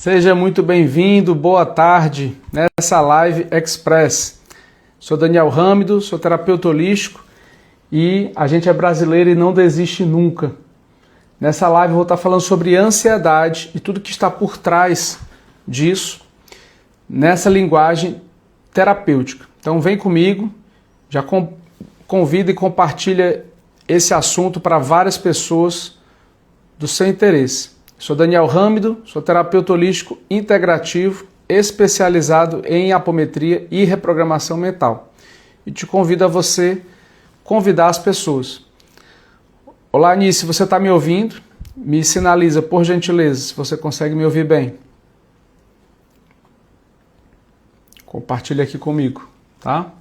Seja muito bem-vindo, boa tarde, nessa Live Express. Sou Daniel Râmido, sou terapeuta holístico e a gente é brasileiro e não desiste nunca. Nessa live eu vou estar falando sobre ansiedade e tudo que está por trás disso, nessa linguagem terapêutica. Então vem comigo, já convida e compartilha esse assunto para várias pessoas do seu interesse. Sou Daniel Râmido, sou terapeuta holístico integrativo, especializado em apometria e reprogramação mental. E te convido a você convidar as pessoas. Olá, Anice, você está me ouvindo? Me sinaliza, por gentileza, se você consegue me ouvir bem. Compartilha aqui comigo, tá?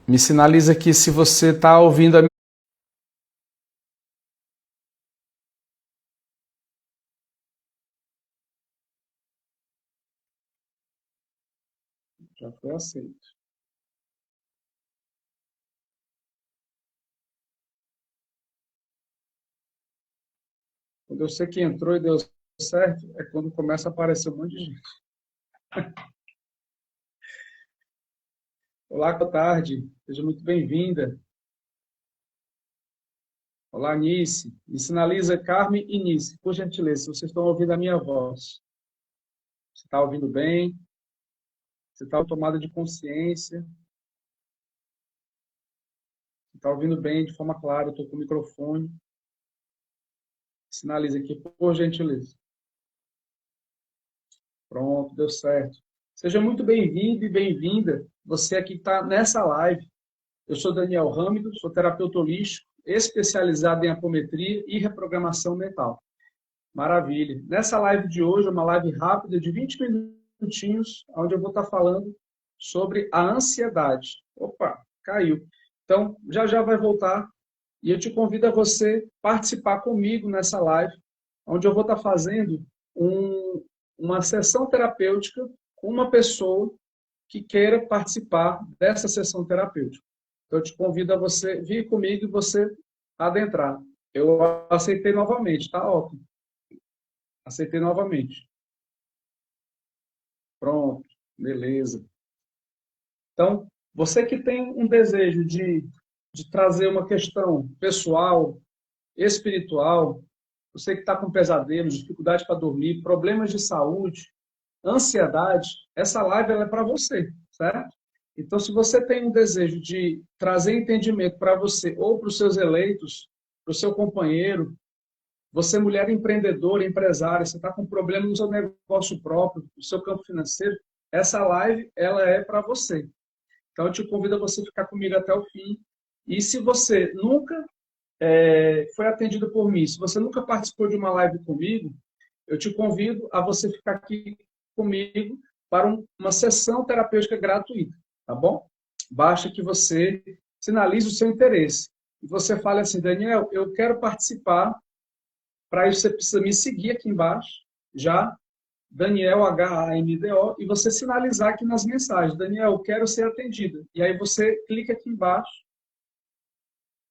Me sinaliza aqui se você está ouvindo a minha. Já foi aceito. Quando eu sei que entrou e deu certo, é quando começa a aparecer um monte de gente. Olá, boa tarde. Seja muito bem-vinda. Olá, Nice. Me sinaliza Carmen e Nice, por gentileza, se vocês estão ouvindo a minha voz. Você está ouvindo bem? Você está com tomada de consciência? Você está ouvindo bem, de forma clara? Eu estou com o microfone. Sinaliza aqui, por gentileza. Pronto, deu certo. Seja muito bem-vindo e bem-vinda. Você aqui está nessa live. Eu sou Daniel Râmido, sou terapeuta holístico, especializado em apometria e reprogramação mental. Maravilha. Nessa live de hoje, uma live rápida de 20 minutinhos, onde eu vou estar falando sobre a ansiedade. Opa, caiu. Então, já já vai voltar e eu te convido a você participar comigo nessa live, onde eu vou estar fazendo uma sessão terapêutica com uma pessoa que queira participar dessa sessão terapêutica. Então, eu te convido a você vir comigo e você adentrar. Eu aceitei novamente, tá ótimo. Aceitei novamente. Pronto, beleza. Então, você que tem um desejo de trazer uma questão pessoal, espiritual, você que está com pesadelos, dificuldade para dormir, problemas de saúde, ansiedade, essa live ela é para você, certo? Então, se você tem um desejo de trazer entendimento para você ou para os seus eleitos, para o seu companheiro, você, mulher empreendedora, empresária, você está com problema no seu negócio próprio, no seu campo financeiro, essa live ela é para você. Então, eu te convido a você ficar comigo até o fim. E se você nunca foi atendido por mim, se você nunca participou de uma live comigo, eu te convido a você ficar aqui comigo para uma sessão terapêutica gratuita, tá bom? Basta que você sinalize o seu interesse. E você fale assim, Daniel, eu quero participar. Para isso, você precisa me seguir aqui embaixo, já, Daniel Hamdo, e você sinalizar aqui nas mensagens, Daniel, eu quero ser atendida. E aí você clica aqui embaixo,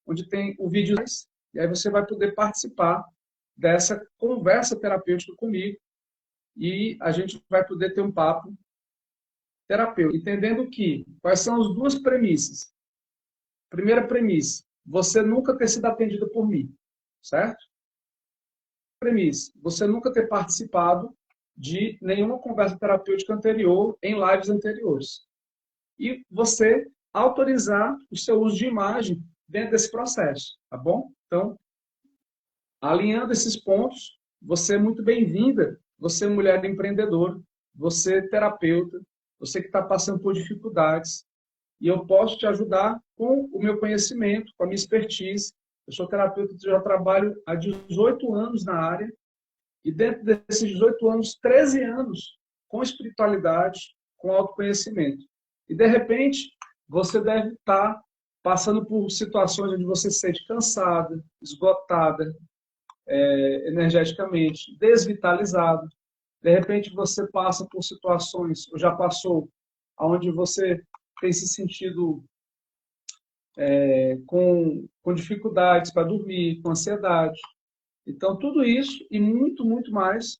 onde tem o vídeo, e aí você vai poder participar dessa conversa terapêutica comigo, e a gente vai poder ter um papo terapêutico, entendendo que, quais são as duas premissas. Primeira premissa, você nunca ter sido atendido por mim, certo? Premissa, você nunca ter participado de nenhuma conversa terapêutica anterior em lives anteriores. E você autorizar o seu uso de imagem dentro desse processo, tá bom? Então, alinhando esses pontos, você é muito bem-vinda, você é mulher empreendedora, você é terapeuta, você que está passando por dificuldades, e eu posso te ajudar com o meu conhecimento, com a minha expertise. Eu sou terapeuta, já trabalho há 18 anos na área, e dentro desses 18 anos, 13 anos com espiritualidade, com autoconhecimento. E, de repente, você deve estar passando por situações onde você se sente cansada, esgotada, energeticamente, desvitalizado. De repente, você passa por situações, ou já passou, onde você tem se sentido com dificuldades para dormir, com ansiedade. Então, tudo isso e muito, muito mais,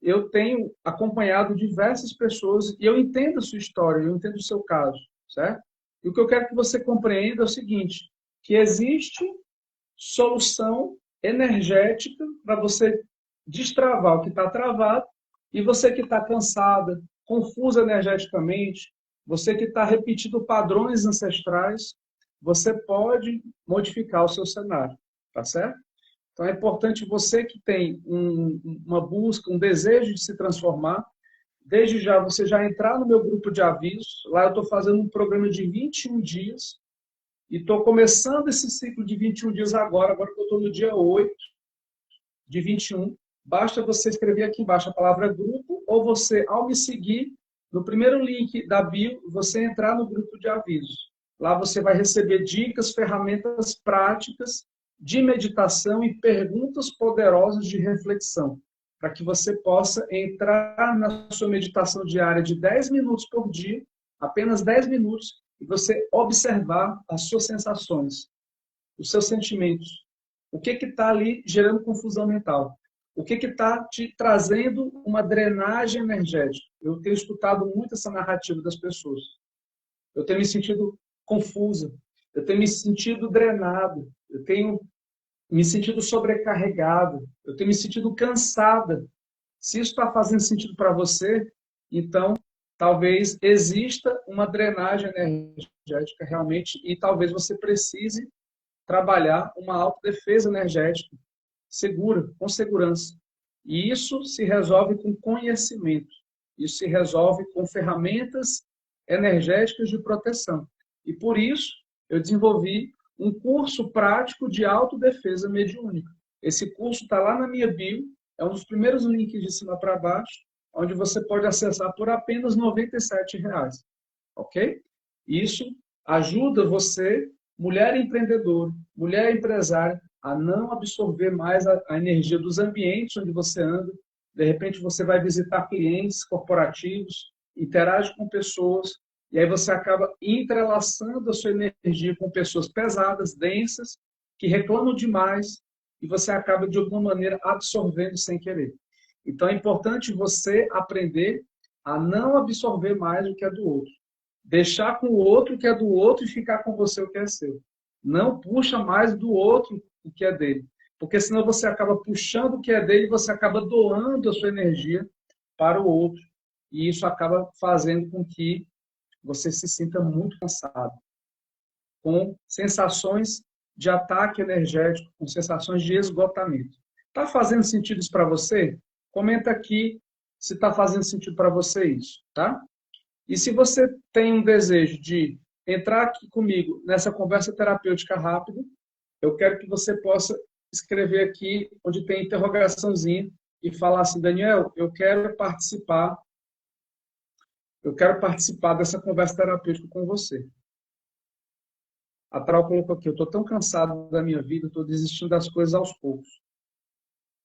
eu tenho acompanhado diversas pessoas e eu entendo a sua história, eu entendo o seu caso, certo? E o que eu quero que você compreenda é o seguinte, que existe solução energética para você destravar o que está travado e você que está cansada, confusa energeticamente, você que está repetindo padrões ancestrais, você pode modificar o seu cenário, tá certo? Então é importante você que tem uma busca, um desejo de se transformar, desde já você já entrar no meu grupo de avisos. Lá eu estou fazendo um programa de 21 dias e estou começando esse ciclo de 21 dias agora que eu estou no dia 8 de 21. Basta você escrever aqui embaixo a palavra grupo ou você, ao me seguir, no primeiro link da bio, você entrar no grupo de avisos. Lá você vai receber dicas, ferramentas práticas de meditação e perguntas poderosas de reflexão, para que você possa entrar na sua meditação diária de 10 minutos por dia, apenas 10 minutos, e você observar as suas sensações, os seus sentimentos. O que está ali gerando confusão mental? O que está te trazendo uma drenagem energética? Eu tenho escutado muito essa narrativa das pessoas. Eu tenho me sentido confusa, eu tenho me sentido drenado, eu tenho me sentido sobrecarregado, eu tenho me sentido cansada. Se isso está fazendo sentido para você, então talvez exista uma drenagem energética realmente e talvez você precise trabalhar uma autodefesa energética segura, com segurança. E isso se resolve com conhecimento. Isso se resolve com ferramentas energéticas de proteção. E por isso eu desenvolvi um curso prático de autodefesa mediúnica. Esse curso está lá na minha bio, é um dos primeiros links de cima para baixo, onde você pode acessar por apenas R$ 97. Ok? Isso ajuda você, mulher empreendedora, mulher empresária, a não absorver mais a energia dos ambientes onde você anda. De repente, você vai visitar clientes corporativos, interage com pessoas, e aí você acaba entrelaçando a sua energia com pessoas pesadas, densas, que reclamam demais, e você acaba, de alguma maneira, absorvendo sem querer. Então, é importante você aprender a não absorver mais o que é do outro. Deixar com o outro o que é do outro e ficar com você o que é seu. Não puxa mais do outro o que é dele. Porque senão você acaba puxando o que é dele e você acaba doando a sua energia para o outro. E isso acaba fazendo com que você se sinta muito cansado, com sensações de ataque energético, com sensações de esgotamento. Está fazendo sentido isso para você? Comenta aqui se está fazendo sentido para você isso, tá? E se você tem um desejo de entrar aqui comigo nessa conversa terapêutica rápida, eu quero que você possa escrever aqui onde tem interrogaçãozinha e falar assim, Daniel, eu quero participar dessa conversa terapêutica com você. A Trau colocou aqui, eu estou tão cansado da minha vida, estou desistindo das coisas aos poucos.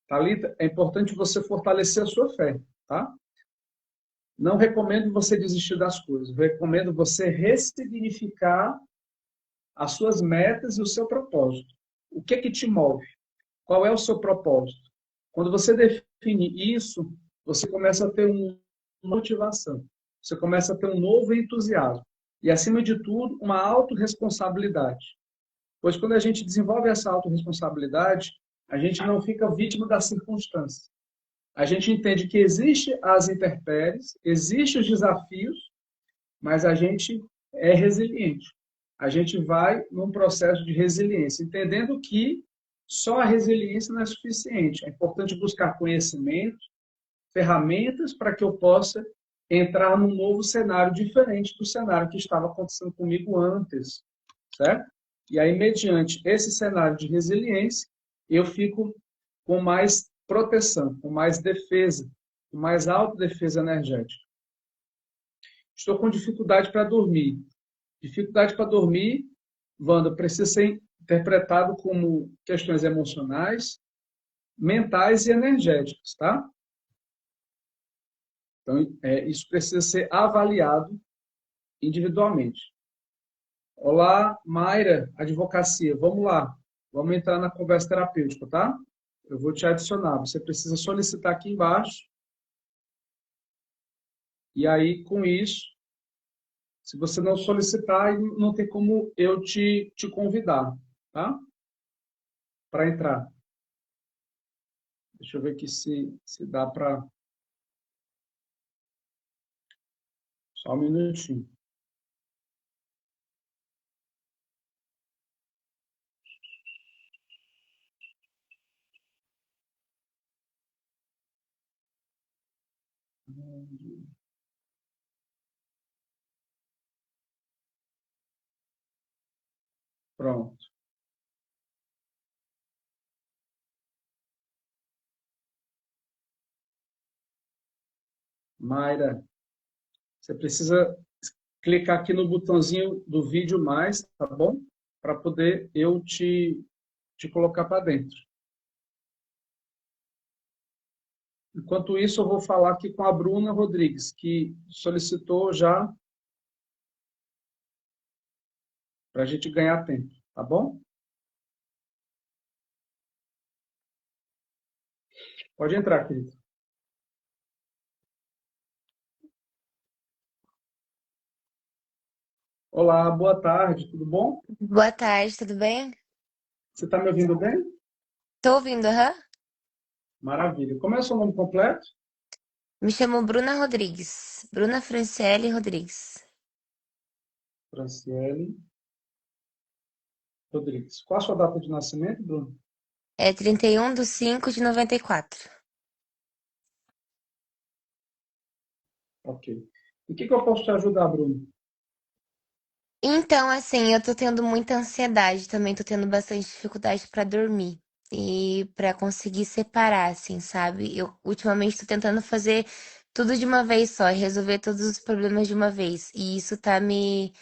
Thalita, é importante você fortalecer a sua fé, tá? Não recomendo você desistir das coisas. Recomendo você ressignificar as suas metas e o seu propósito. O que que te move? Qual é o seu propósito? Quando você define isso, você começa a ter uma motivação. Você começa a ter um novo entusiasmo. E, acima de tudo, uma autorresponsabilidade. Pois quando a gente desenvolve essa autorresponsabilidade, a gente não fica vítima das circunstâncias. A gente entende que existem as intempéries, existem os desafios, mas a gente é resiliente. A gente vai num processo de resiliência, entendendo que só a resiliência não é suficiente. É importante buscar conhecimento, ferramentas para que eu possa entrar num novo cenário diferente do cenário que estava acontecendo comigo antes, certo? E aí, mediante esse cenário de resiliência, eu fico com mais proteção, com mais defesa, com mais autodefesa energética. Estou com dificuldade para dormir. Dificuldade para dormir, Wanda, precisa ser interpretado como questões emocionais, mentais e energéticas, tá? Então, isso precisa ser avaliado individualmente. Olá, Mayra, advocacia. Vamos lá. Vamos entrar na conversa terapêutica, tá? Eu vou te adicionar. Você precisa solicitar aqui embaixo. E aí, com isso, se você não solicitar, aí não tem como eu te convidar, tá? Para entrar. Deixa eu ver aqui se dá para. Só um minutinho. Pronto. Mayra, você precisa clicar aqui no botãozinho do vídeo mais, tá bom? Para poder eu te colocar para dentro. Enquanto isso, eu vou falar aqui com a Bruna Rodrigues, que solicitou já para a gente ganhar tempo, tá bom? Pode entrar, querido. Olá, boa tarde, tudo bom? Boa tarde, tudo bem? Você está me ouvindo bem? Tô ouvindo, aham. Maravilha. Como é o seu nome completo? Me chamo Bruna Rodrigues. Bruna Franciele Rodrigues. Franciele Rodrigues. Qual a sua data de nascimento, Bruno? É 31/5/94. Ok. Em que eu posso te ajudar, Bruno? Então, assim, eu tô tendo muita ansiedade, também tô tendo bastante dificuldade pra dormir e pra conseguir separar, assim, sabe? Eu ultimamente tô tentando fazer tudo de uma vez só, e resolver todos os problemas de uma vez, e isso tá me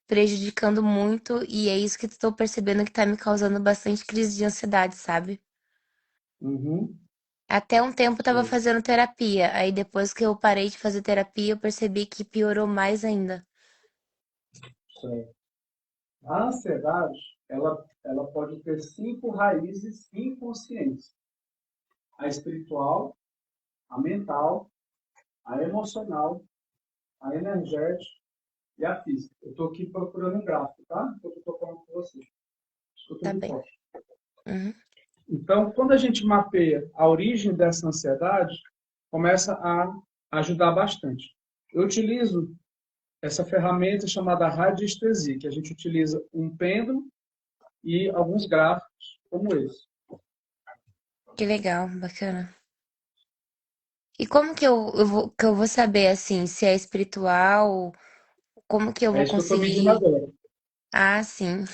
prejudicando muito e é isso que eu tô percebendo que tá me causando bastante crise de ansiedade, sabe? Uhum. Até um tempo eu tava Sei, fazendo terapia. Aí depois que eu parei de fazer terapia, eu percebi que piorou mais ainda. sei. A ansiedade, ela pode ter 5 raízes inconscientes. A espiritual, a mental, a emocional, a energética e a física. Eu estou aqui procurando um gráfico, tá? Enquanto eu estou falando com você. Escuta Tá de bem. fora. Uhum. Então, quando a gente mapeia a origem dessa ansiedade, começa a ajudar bastante. Eu utilizo essa ferramenta chamada radiestesia, que a gente utiliza um pêndulo e alguns gráficos como esse. Que legal, bacana. E como que eu vou saber, assim, se é espiritual? Como que eu É vou isso que eu estou medindo conseguir? agora. Ah, sim.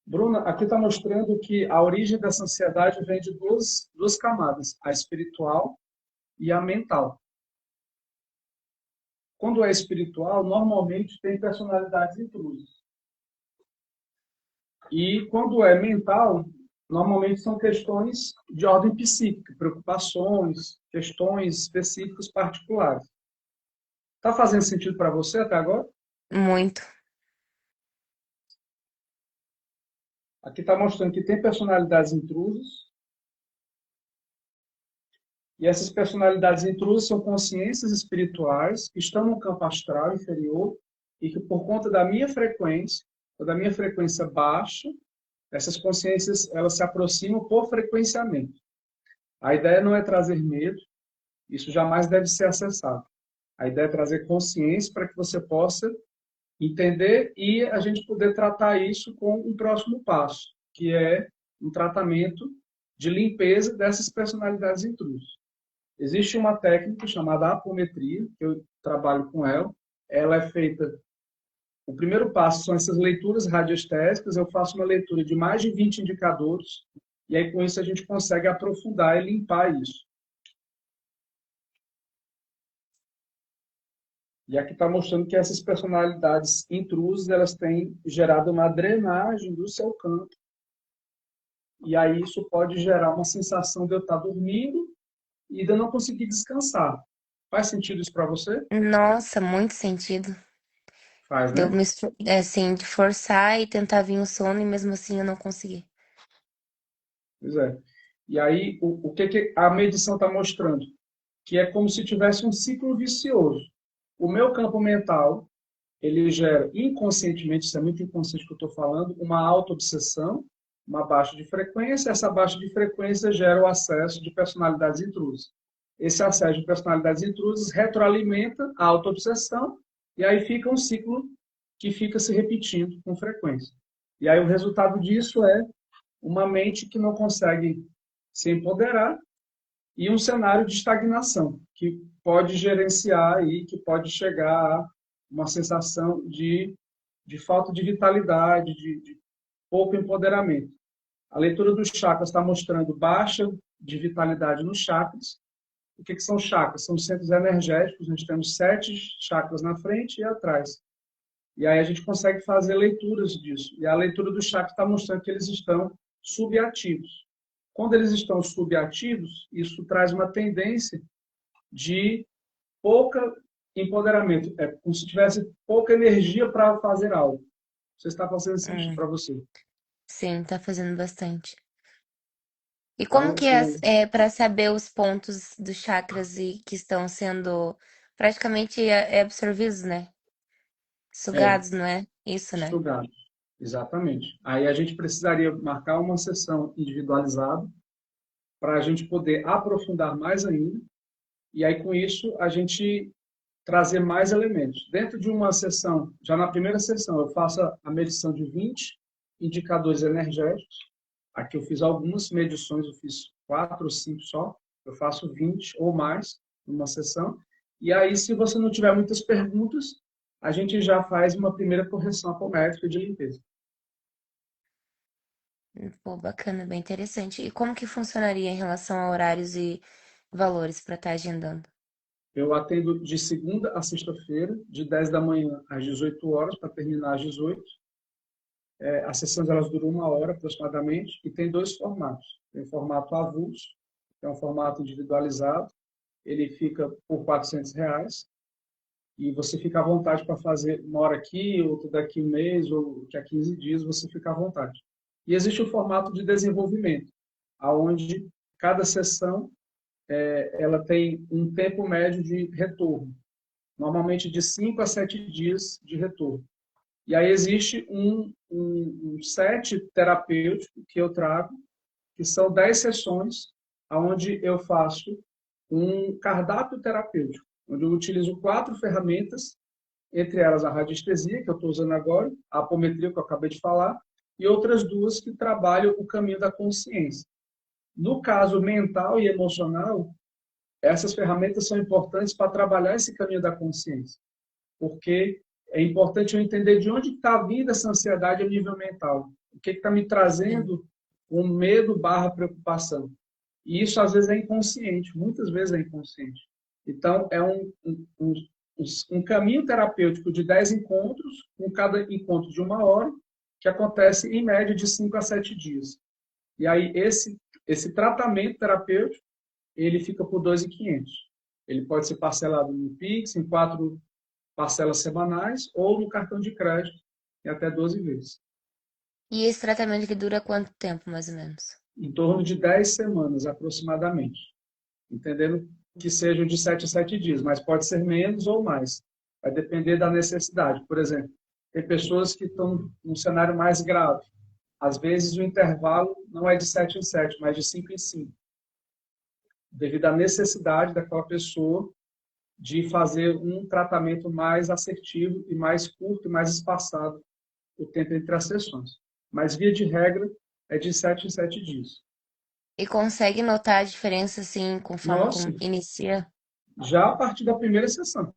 Bruna, aqui está mostrando que a origem dessa ansiedade vem de duas camadas, a espiritual e a mental. Quando é espiritual, normalmente tem personalidades intrusas. E quando é mental, normalmente são questões de ordem psíquica, preocupações, questões específicas particulares. Está fazendo sentido para você até agora? Muito. Aqui está mostrando que tem personalidades intrusas, e essas personalidades intrusas são consciências espirituais que estão no campo astral inferior e que, por conta da minha frequência, ou da minha frequência baixa, essas consciências elas se aproximam por frequenciamento. A ideia não é trazer medo, isso jamais deve ser acessado. A ideia é trazer consciência para que você possa entender e a gente poder tratar isso com um próximo passo, que é um tratamento de limpeza dessas personalidades intrusas. Existe uma técnica chamada apometria, que eu trabalho com ela. Ela é feita. O primeiro passo são essas leituras radiestésicas. Eu faço uma leitura de mais de 20 indicadores, e aí com isso a gente consegue aprofundar e limpar isso. E aqui está mostrando que essas personalidades intrusas, elas têm gerado uma drenagem do seu campo. E aí isso pode gerar uma sensação de eu estar dormindo e de eu não conseguir descansar. Faz sentido isso para você? Nossa, muito sentido. Faz, Deu né? me, assim, de forçar e tentar vir o sono e mesmo assim eu não consegui. Pois é. E aí, o que a medição está mostrando? Que é como se tivesse um ciclo vicioso. O meu campo mental, ele gera inconscientemente, isso é muito inconsciente que eu estou falando, uma auto-obsessão, uma baixa de frequência. Essa baixa de frequência gera o acesso de personalidades intrusas. Esse acesso de personalidades intrusas retroalimenta a auto-obsessão e aí fica um ciclo que fica se repetindo com frequência. E aí o resultado disso é uma mente que não consegue se empoderar e um cenário de estagnação, que pode gerenciar e que pode chegar a uma sensação de falta de vitalidade, de pouco empoderamento. A leitura dos chakras está mostrando baixa de vitalidade nos chakras. O que são chakras? São centros energéticos, nós temos 7 chakras na frente e atrás. E aí a gente consegue fazer leituras disso. E a leitura dos chakras está mostrando que eles estão subativos. Quando eles estão subativos, isso traz uma tendência de pouca empoderamento. É como se tivesse pouca energia para fazer algo. Você está fazendo sentido Hum, para você. sim, tá fazendo bastante. E como Então, que é para saber os pontos dos chakras e que estão sendo praticamente absorvidos, né? é Sugados, não é? Isso, né? estudado. Exatamente. Aí a gente precisaria marcar uma sessão individualizada para a gente poder aprofundar mais ainda. E aí, com isso, a gente trazer mais elementos. Dentro de uma sessão, já na primeira sessão, eu faço a medição de 20 indicadores energéticos. Aqui eu fiz algumas medições, eu fiz 4 ou 5 só. Eu faço 20 ou mais numa sessão. E aí, se você não tiver muitas perguntas, a gente já faz uma primeira correção apométrica de limpeza. Pô, bacana, bem interessante. E como que funcionaria em relação a horários e valores para estar agendando? Eu atendo de segunda a sexta-feira, de 10 da manhã às 18 horas, para terminar às 18. As sessões elas duram 1 hora aproximadamente e tem 2 formatos. Tem o formato avulso, que é um formato individualizado, ele fica por R$ 400 e você fica à vontade para fazer 1 hora aqui, outra daqui um mês, ou daqui a 15 dias, você fica à vontade. E existe o formato de desenvolvimento, aonde cada sessão ela tem um tempo médio de retorno, normalmente de 5 a 7 dias de retorno. E aí existe um set terapêutico que eu trago, que são 10 sessões, onde eu faço um cardápio terapêutico, onde eu utilizo 4 ferramentas, entre elas a radiestesia, que eu estou usando agora, a apometria, que eu acabei de falar, e outras 2 que trabalham o caminho da consciência. No caso mental e emocional, essas ferramentas são importantes para trabalhar esse caminho da consciência, porque é importante eu entender de onde está vindo essa ansiedade a nível mental. O que está me Sim. trazendo um medo barra preocupação. E isso, às vezes, é inconsciente. Muitas vezes é inconsciente. Então, é um caminho terapêutico de 10 encontros, com cada encontro de 1 hora, que acontece, em média, de 5 a 7 dias. E aí, esse tratamento terapêutico, ele fica por 2.500. Ele pode ser parcelado no Pix, em 4 parcelas semanais ou no cartão de crédito em até 12 vezes. E esse tratamento que dura quanto tempo, mais ou menos? Em torno de 10 semanas, aproximadamente. Entendendo que sejam de 7 a 7 dias, mas pode ser menos ou mais. Vai depender da necessidade. Por exemplo, tem pessoas que estão num cenário mais grave. Às vezes o intervalo não é de 7 em 7, mas de 5 em 5, devido à necessidade daquela pessoa de fazer um tratamento mais assertivo e mais curto e mais espaçado o tempo entre as sessões. Mas, via de regra, é de 7 em 7 dias. E consegue notar a diferença, assim, conforme Nossa, inicia? já a partir da primeira sessão.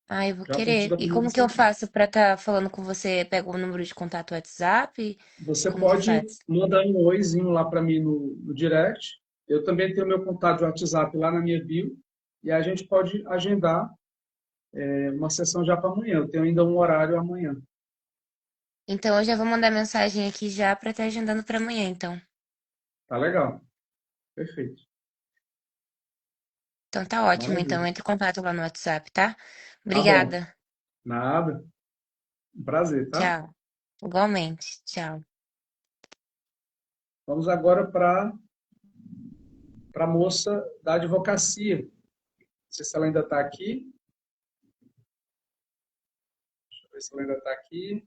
Ah, eu vou Já a partir querer. da E primeira como que eu sessão. faço para estar falando com você? Pega o número de contato WhatsApp? Você Como que pode faz? mandar um oizinho lá para mim no direct. Eu também tenho meu contato de WhatsApp lá na minha bio. E a gente pode agendar. uma sessão já para amanhã. Eu tenho ainda um horário amanhã. Então eu já vou mandar mensagem aqui já pra estar agendando pra amanhã, então. Tá legal. Perfeito. Então tá ótimo, então Maravilha. entre em contato lá no WhatsApp, tá? Tá bom. Obrigada. Nada. Um prazer, tá? Tchau. Igualmente. Tchau. Vamos agora para a moça da advocacia. Não sei se ela ainda está aqui. Deixa eu ver se ela ainda está aqui.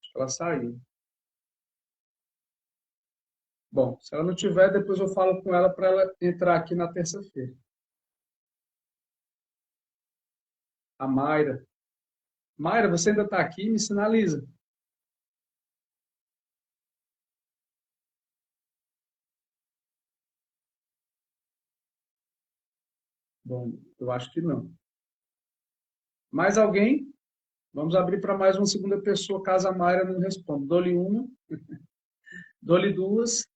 Acho que ela saiu. Bom, se ela não tiver, depois eu falo com ela para ela entrar aqui na terça-feira. A Mayra. Mayra, você ainda está aqui? Me sinaliza. Bom, eu acho que não. Mais alguém? Vamos abrir para mais uma segunda pessoa, caso a Mayra não responda. Dou-lhe uma, dou-lhe duas.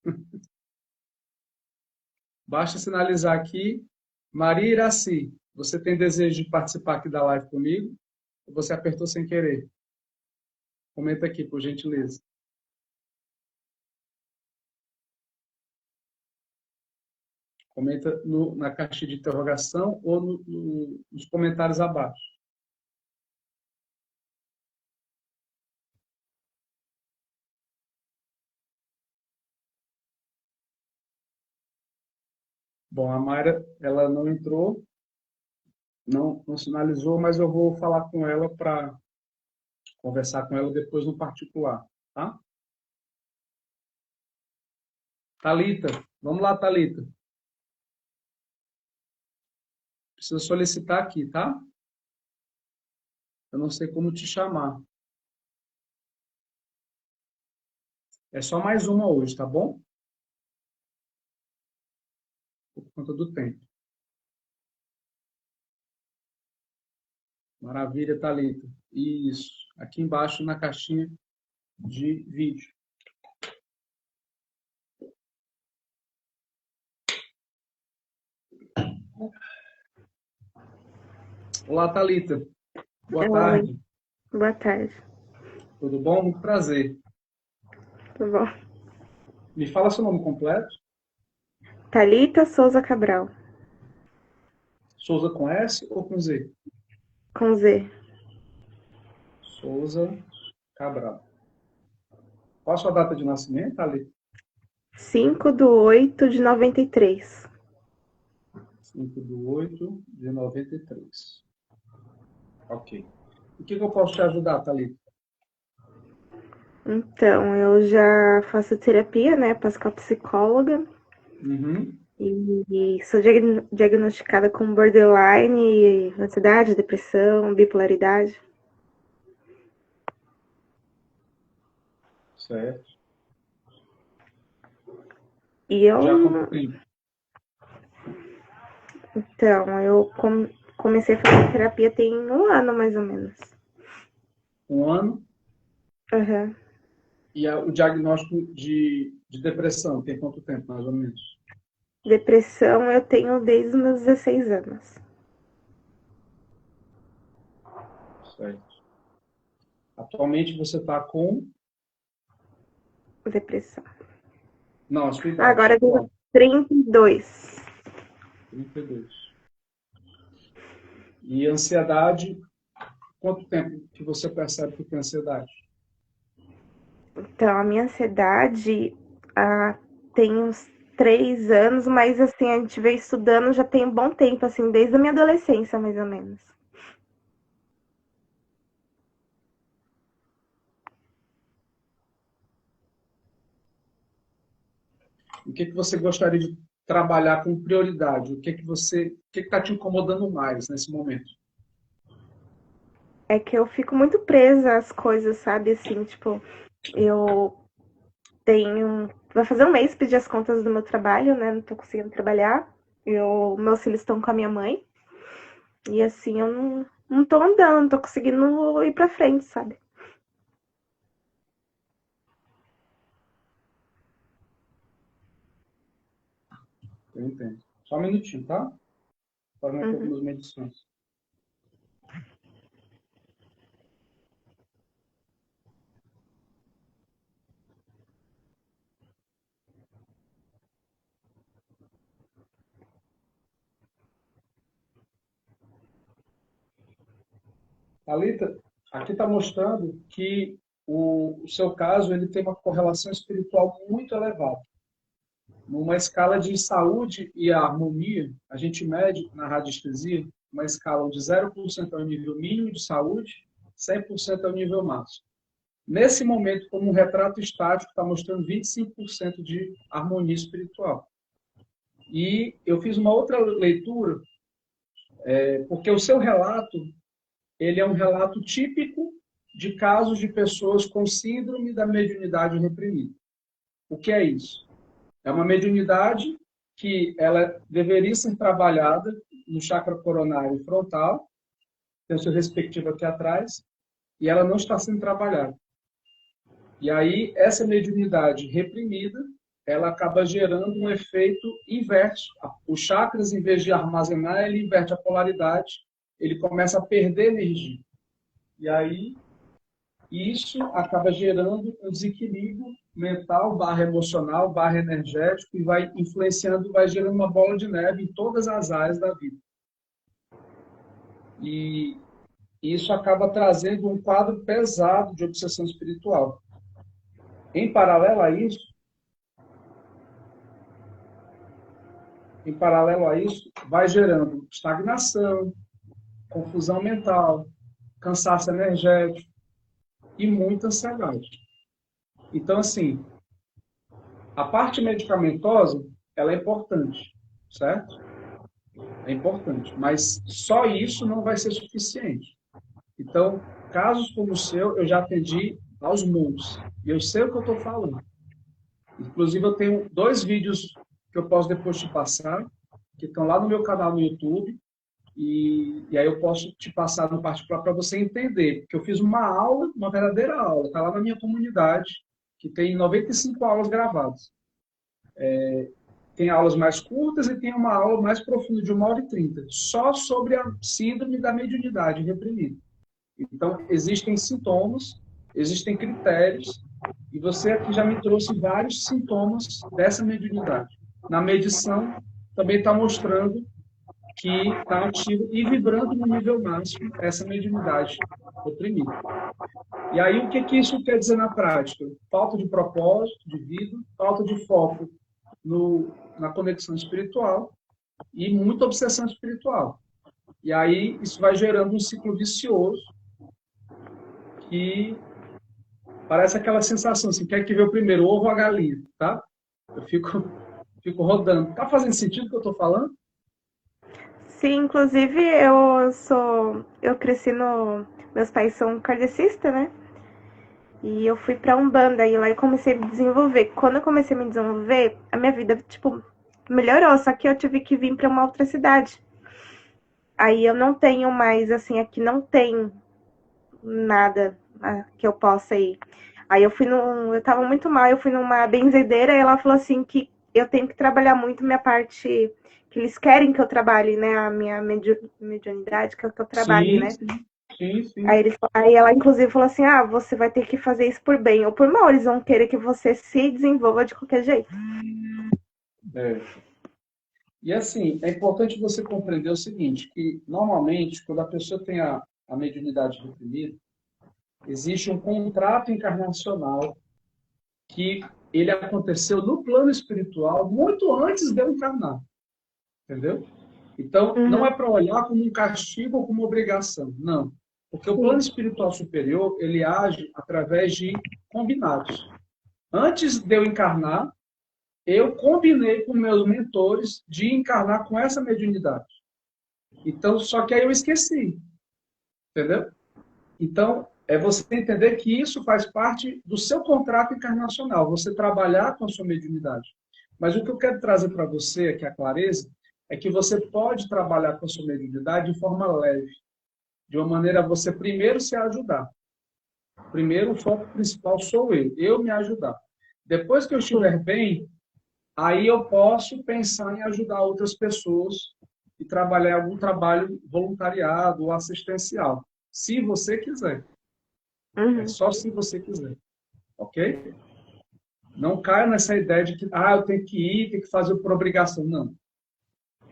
Basta sinalizar aqui. Maria Iraci, você tem desejo de participar aqui da live comigo? Ou você apertou sem querer? Comenta aqui, por gentileza. Comenta na caixa de interrogação ou nos comentários abaixo. Bom, a Mayra, ela não entrou, não sinalizou, mas eu vou falar com ela para conversar com ela depois no particular, tá? Talita, vamos lá, Talita. Precisa solicitar aqui, tá? Eu não sei como te chamar. É só mais uma hoje, tá bom? Por conta do tempo. Maravilha, Thalita. Isso. Aqui embaixo na caixinha de vídeo. Olá, Thalita. Boa Oi, tarde. boa tarde. Tudo bom? Muito prazer. Tudo bom? Me fala seu nome completo. Thalita Souza Cabral, Souza com S ou com Z? com Z. Souza Cabral. Qual a sua data de nascimento, Thalita? 5/8/93. 5/8/93. Ok. O que eu posso te ajudar, Thalita? Então, eu já faço terapia, né? Passo com a psicóloga. Uhum. E sou diagnosticada com borderline, ansiedade, depressão, bipolaridade. Certo. E eu. Já há quanto tempo? Então, eu comecei a fazer terapia tem um ano, mais ou menos. Um ano. Uhum. E o diagnóstico de depressão tem quanto tempo, mais ou menos? Depressão eu tenho desde os meus 16 anos. Certo. Atualmente você está com... Depressão. Não, a sua idade Agora eu tenho atual. 32. 32. E ansiedade, quanto tempo que você percebe que tem ansiedade? Então, a minha ansiedade tem uns 3 anos, mas assim, a gente veio estudando já tem um bom tempo, assim, desde a minha adolescência, mais ou menos. O que você gostaria de trabalhar com prioridade? O que está te incomodando mais nesse momento? É que eu fico muito presa às coisas, sabe? Assim, tipo, eu tenho. Vai fazer um mês pedir as contas do meu trabalho, né? Não tô conseguindo trabalhar. Meus filhos estão com a minha mãe. E assim, eu não tô andando, não tô conseguindo ir pra frente, sabe? Eu entendo. Só um minutinho, tá? Para aqui algumas medições. Thalita, aqui está mostrando que o seu caso ele tem uma correlação espiritual muito elevada. Numa escala de saúde e harmonia, a gente mede na radiestesia uma escala onde 0% é o nível mínimo de saúde, 100% é o nível máximo. Nesse momento, como um retrato estático, está mostrando 25% de harmonia espiritual. E eu fiz uma outra leitura, porque o seu relato ele é um relato típico de casos de pessoas com síndrome da mediunidade reprimida. O que é isso? É uma mediunidade que ela deveria ser trabalhada no chakra coronário e frontal, tem o seu respectivo aqui atrás, e ela não está sendo trabalhada. E aí, essa mediunidade reprimida, ela acaba gerando um efeito inverso. Os chakras, em vez de armazenar, ele inverte a polaridade, ele começa a perder energia. E aí, isso acaba gerando um desequilíbrio mental, /emocional, /energético, e vai influenciando, vai gerando uma bola de neve em todas as áreas da vida. E isso acaba trazendo um quadro pesado de obsessão espiritual. Em paralelo a isso, vai gerando estagnação, confusão mental, cansaço energético e muita ansiedade. Então, assim, a parte medicamentosa, ela é importante, certo? É importante, mas só isso não vai ser suficiente. Então, casos como o seu, eu já atendi aos montes. E eu sei o que eu estou falando. Inclusive, eu tenho 2 vídeos que eu posso depois te passar, que estão lá no meu canal no YouTube, e aí eu posso te passar no particular para você entender, porque eu fiz uma aula, uma verdadeira aula, está lá na minha comunidade, que tem 95 aulas gravadas. Tem aulas mais curtas e tem uma aula mais profunda, de 1h30, só sobre a síndrome da mediunidade reprimida. Então, existem sintomas, existem critérios, e você aqui já me trouxe vários sintomas dessa mediunidade. Na medição, também está mostrando que está ativo e vibrando no nível máximo essa mediunidade reprimida. E aí, o que isso quer dizer na prática? Falta de propósito, de vida, falta de foco na conexão espiritual e muita obsessão espiritual. E aí, isso vai gerando um ciclo vicioso que parece aquela sensação, assim, quer que veio primeiro, o ovo ou a galinha, tá? Eu fico rodando. Tá fazendo sentido o que eu estou falando? Sim, inclusive eu cresci no, meus pais são kardecistas, né? E eu fui pra Umbanda e lá eu comecei a me desenvolver. Quando eu comecei a me desenvolver, a minha vida, tipo, melhorou, só que eu tive que vir pra uma outra cidade. Aí eu não tenho mais, assim, aqui não tem nada que eu possa ir. Aí eu tava muito mal, eu fui numa benzedeira e ela falou assim que eu tenho que trabalhar muito minha parte, que eles querem que eu trabalhe, né, a minha mediunidade, que eu trabalhe, né. Sim. Aí ela inclusive falou assim, você vai ter que fazer isso por bem ou por mal, eles vão querer que você se desenvolva de qualquer jeito. E assim, é importante você compreender o seguinte, que normalmente, quando a pessoa tem a mediunidade reprimida, existe um contrato encarnacional que ele aconteceu no plano espiritual muito antes de eu encarnar. Entendeu? Então, não é para olhar como um castigo ou como obrigação. Não. Porque o plano espiritual superior, ele age através de combinados. Antes de eu encarnar, eu combinei com meus mentores de encarnar com essa mediunidade. Então, só que aí eu esqueci. Entendeu? Então, é você entender que isso faz parte do seu contrato encarnacional, você trabalhar com a sua mediunidade. Mas o que eu quero trazer para você, aqui a clareza, é que você pode trabalhar com a sua mediunidade de forma leve, de uma maneira a você primeiro se ajudar. Primeiro, o foco principal sou eu me ajudar. Depois que eu estiver bem, aí eu posso pensar em ajudar outras pessoas e trabalhar algum trabalho voluntariado ou assistencial, se você quiser. É só se você quiser, ok? Não caia nessa ideia de que eu tenho que ir, tenho que fazer por obrigação. Não.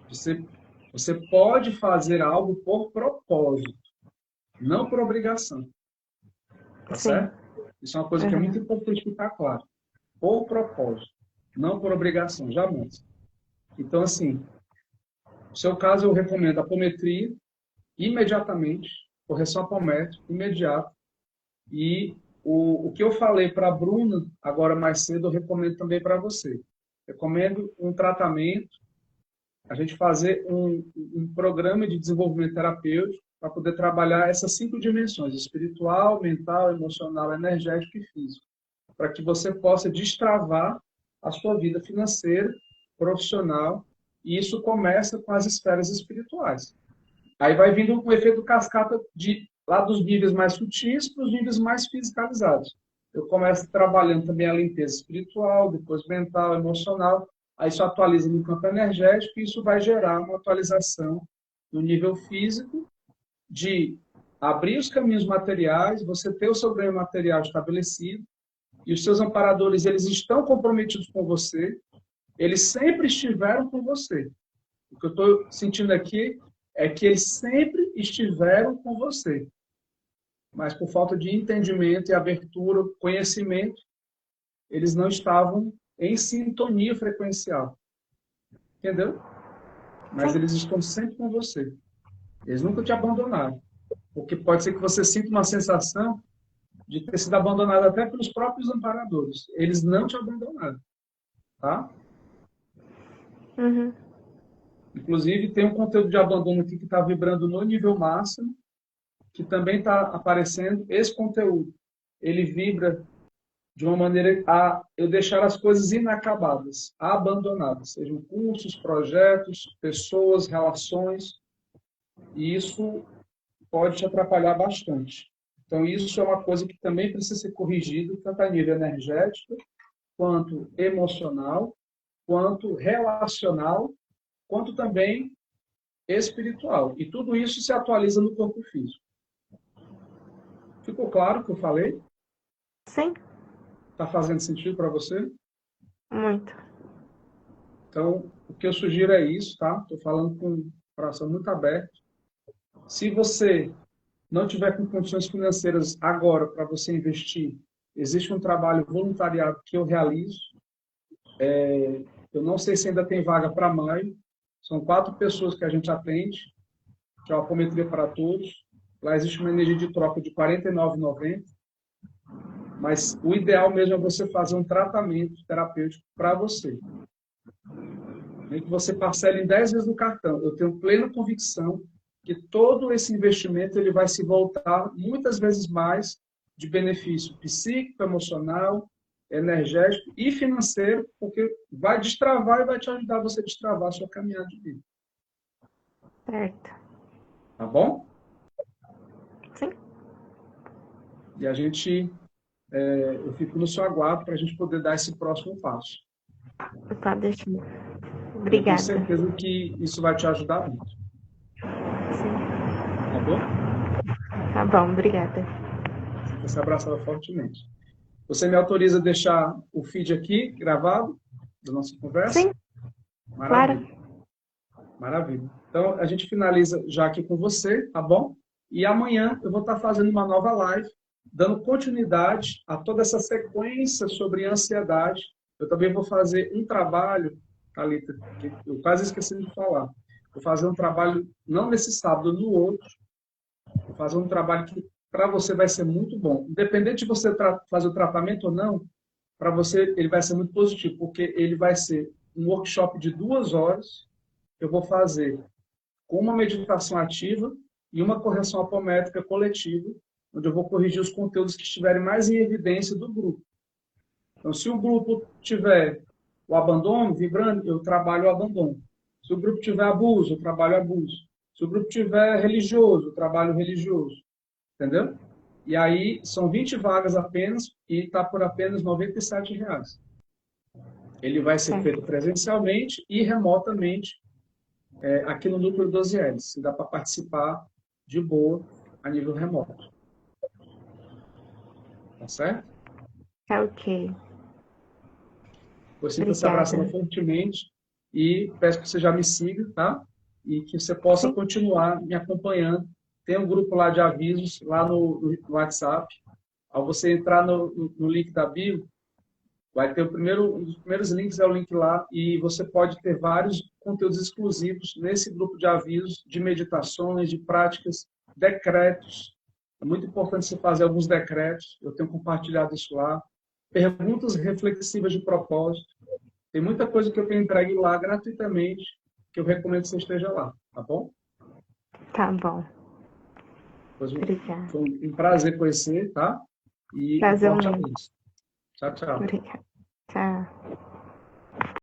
Você pode fazer algo por propósito, não por obrigação. Tá certo? Isso é uma coisa que é muito importante ficar claro. Por propósito, não por obrigação, jamais. Então, assim, no seu caso, eu recomendo a apometria imediatamente, correção apométrica imediata. E o que eu falei para a Bruna, agora mais cedo, eu recomendo também para você. Recomendo um tratamento, a gente fazer um programa de desenvolvimento terapêutico para poder trabalhar essas 5 dimensões, espiritual, mental, emocional, energético e físico, para que você possa destravar a sua vida financeira, profissional, e isso começa com as esferas espirituais. Aí vai vindo um efeito cascata lá dos níveis mais sutis para os níveis mais fisicalizados. Eu começo trabalhando também a limpeza espiritual, depois mental, emocional, aí isso atualiza no campo energético e isso vai gerar uma atualização no nível físico de abrir os caminhos materiais, você ter o seu ganho material estabelecido e os seus amparadores, eles estão comprometidos com você, eles sempre estiveram com você. O que eu estou sentindo aqui é que eles sempre estiveram com você. Mas por falta de entendimento e abertura, conhecimento, eles não estavam em sintonia frequencial. Entendeu? Mas eles estão sempre com você. Eles nunca te abandonaram. Porque pode ser que você sinta uma sensação de ter sido abandonado até pelos próprios amparadores. Eles não te abandonaram. Tá? Inclusive, tem um conteúdo de abandono aqui que está vibrando no nível máximo, que também está aparecendo. Esse conteúdo, ele vibra de uma maneira a eu deixar as coisas inacabadas, abandonadas, sejam cursos, projetos, pessoas, relações, e isso pode te atrapalhar bastante. Então, isso é uma coisa que também precisa ser corrigido, tanto a nível energético, quanto emocional, quanto relacional, quanto também espiritual. E tudo isso se atualiza no corpo físico. Ficou claro o que eu falei? Sim. Está fazendo sentido para você? Muito. Então, o que eu sugiro é isso, tá? Estou falando com o coração muito aberto. Se você não tiver com condições financeiras agora para você investir, existe um trabalho voluntariado que eu realizo. Eu não sei se ainda tem vaga para maio. São 4 pessoas que a gente atende, que é uma apometria para todos. Lá existe uma energia de troca de R$ 49,90. Mas o ideal mesmo é você fazer um tratamento terapêutico para você. Nem que você parcele em 10 vezes no cartão. Eu tenho plena convicção que todo esse investimento ele vai se voltar muitas vezes mais de benefício psíquico, emocional, energético e financeiro, porque vai destravar e vai te ajudar a você destravar a sua caminhada de vida. Certo. Tá bom? Sim. E a gente, eu fico no seu aguardo para a gente poder dar esse próximo passo. Tá, deixa eu... Eu Obrigada. tenho certeza que isso vai te ajudar muito. Sim. Tá bom? Tá bom, obrigada. Você abraçada fortemente. Você me autoriza a deixar o feed aqui, gravado, da nossa conversa? Sim. Maravilha. Claro. Maravilha. Então, a gente finaliza já aqui com você, tá bom? E amanhã eu vou estar fazendo uma nova live, dando continuidade a toda essa sequência sobre ansiedade. Eu também vou fazer um trabalho, Thalita, que eu quase esqueci de falar. Vou fazer um trabalho, não nesse sábado, no outro. Vou fazer um trabalho que para você vai ser muito bom. Independente de você fazer o tratamento ou não, para você ele vai ser muito positivo, porque ele vai ser um workshop de 2 horas. Eu vou fazer com uma meditação ativa e uma correção apométrica coletiva, onde eu vou corrigir os conteúdos que estiverem mais em evidência do grupo. Então, se o grupo tiver o abandono vibrando, eu trabalho o abandono. Se o grupo tiver abuso, eu trabalho abuso. Se o grupo tiver religioso, eu trabalho religioso. Entendeu? E aí, são 20 vagas apenas e está por apenas R$ 97. Ele vai ser feito presencialmente e remotamente aqui no Núcleo 12L. Se dá para participar de boa a nível remoto. Tá certo? Tá ok. Você se abraçando fortemente e peço que você já me siga, tá? E que você possa continuar me acompanhando. Tem um grupo lá de avisos, lá no WhatsApp. Ao você entrar no link da bio, vai ter um dos primeiros links é o link lá e você pode ter vários conteúdos exclusivos nesse grupo de avisos, de meditações, de práticas, decretos. É muito importante você fazer alguns decretos. Eu tenho compartilhado isso lá. Perguntas reflexivas de propósito. Tem muita coisa que eu tenho entregue lá gratuitamente, que eu recomendo que você esteja lá, tá bom? Tá bom. Obrigada. Foi um prazer conhecer, tá? E prazer um forte mesmo. abraço. Tchau, tchau. Obrigada. Tchau.